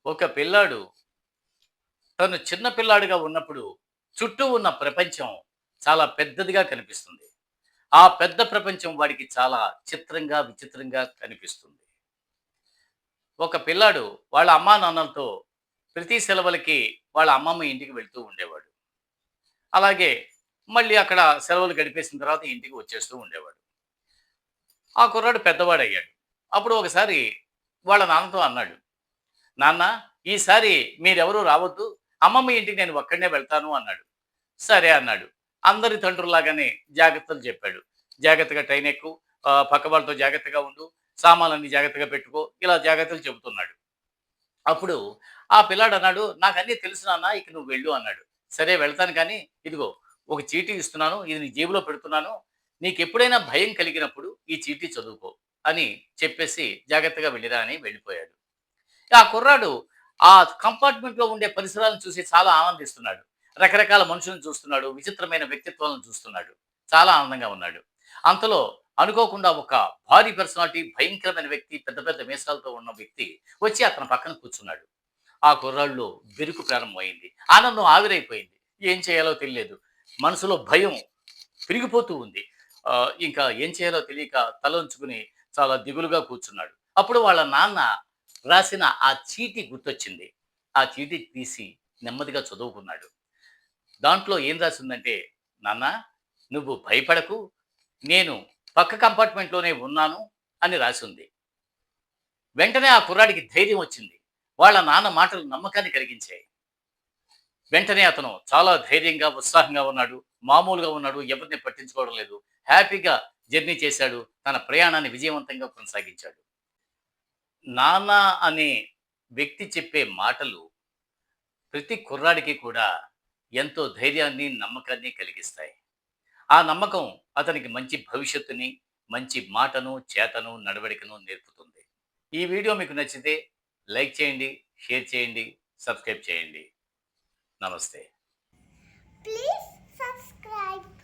ఒక పిల్లాడు తను చిన్న పిల్లాడిగా ఉన్నప్పుడు చుట్టూ ఉన్న ప్రపంచం చాలా పెద్దదిగా కనిపిస్తుంది. ఆ పెద్ద ప్రపంచం వాడికి చాలా చిత్రంగా, విచిత్రంగా కనిపిస్తుంది. ఒక పిల్లాడు వాళ్ళ అమ్మానాన్నలతో ప్రతి సెలవులకి వాళ్ళ అమ్మమ్మ ఇంటికి వెళ్తూ ఉండేవాడు. అలాగే మళ్ళీ అక్కడ సెలవులు గడిపేసిన తర్వాత ఇంటికి వచ్చేస్తూ ఉండేవాడు. ఆ కుర్రాడు పెద్దవాడయ్యాడు. అప్పుడు ఒకసారి వాళ్ళ నాన్నతో అన్నాడు, నాన్న, ఈసారి మీరెవరూ రావద్దు. అమ్మమ్మ ఇంటికి నేను ఒక్కడినే వెళ్తాను అన్నాడు. సరే అన్నాడు. అందరి తండ్రుల్లాగానే జాగ్రత్తలు చెప్పాడు. జాగ్రత్తగా ట్రైన్ ఎక్కు, పక్క వాళ్ళతో జాగ్రత్తగా ఉండు, సామాన్లన్నీ జాగ్రత్తగా పెట్టుకో, ఇలా జాగ్రత్తలు చెబుతున్నాడు. అప్పుడు ఆ పిల్లాడన్నాడు, "నాకన్నీ తెలుసు నాన్న, ఇక నువ్వు వెళ్ళు" అన్నాడు. సరే వెళ్తాను కానీ, ఇదిగో ఒక చీటీ ఇస్తున్నాను. ఇది నీ జేబులో పెడుతున్నాను. నీకెప్పుడైనా భయం కలిగినప్పుడు ఈ చీటీ చదువుకో అని చెప్పేసి జాగ్రత్తగా వెళ్ళిరా అని వెళ్ళిపోయాడు. ఆ కుర్రాడు ఆ కంపార్ట్మెంట్‌లో ఉండే పరిసరాలను చూసి చాలా ఆనందిస్తున్నాడు. రకరకాల మనుషులను చూస్తున్నాడు. విచిత్రమైన వ్యక్తిత్వాలను చూస్తున్నాడు. చాలా ఆనందంగా ఉన్నాడు. అంతలో అనుకోకుండా ఒక భారీ పర్సనాలిటీ, భయంకరమైన వ్యక్తి, పెద్ద పెద్ద మీసాలతో ఉన్న వ్యక్తి వచ్చి అతని పక్కన కూర్చున్నాడు. ఆ కుర్రాడిలో బెరుకు ప్రారంభమైంది. ఆనందం ఆవిరైపోయింది. ఏం చేయాలో తెలియలేదు. మనసులో భయం పెరిగిపోతూ ఉంది. ఇంకా ఏం చేయాలో తెలియక తలొంచుకుని చాలా దిగులుగా కూర్చున్నాడు. అప్పుడు వాళ్ళ నాన్న రాసిన ఆ చీటీ గుర్తొచ్చింది. ఆ చీటీ తీసి నెమ్మదిగా చదువుకున్నాడు. దాంట్లో ఏం రాసుందంటే, "నాన్న, నువ్వు భయపడకు. నేను పక్క కంపార్ట్మెంట్‌లోనే ఉన్నాను" అని రాసుంది. వెంటనే ఆ కుర్రాడికి ధైర్యం వచ్చింది. వాళ్ళ నాన్న మాటలు నమ్మకాన్ని కలిగించాయి. వెంటనే అతను చాలా ధైర్యంగా, ఉత్సాహంగా ఉన్నాడు. మామూలుగా ఉన్నాడు. ఎవరిని పట్టించుకోవడం లేదు. హ్యాపీగా జర్నీ చేశాడు. తన ప్రయాణాన్ని విజయవంతంగా కొనసాగించాడు. నాన్న అనే వ్యక్తి చెప్పే మాటలు ప్రతి కుర్రాడికి కూడా ఎంతో ధైర్యాన్ని, నమ్మకాన్ని కలిగిస్తాయి. ఆ నమ్మకం అతనికి మంచి భవిష్యత్తుని, మంచి మాటను, చేతను, నడవడికను నేర్పుతుంది. ఈ వీడియో మీకు నచ్చితే లైక్ చేయండి, షేర్ చేయండి, సబ్స్క్రైబ్ చేయండి. నమస్తే. Please subscribe.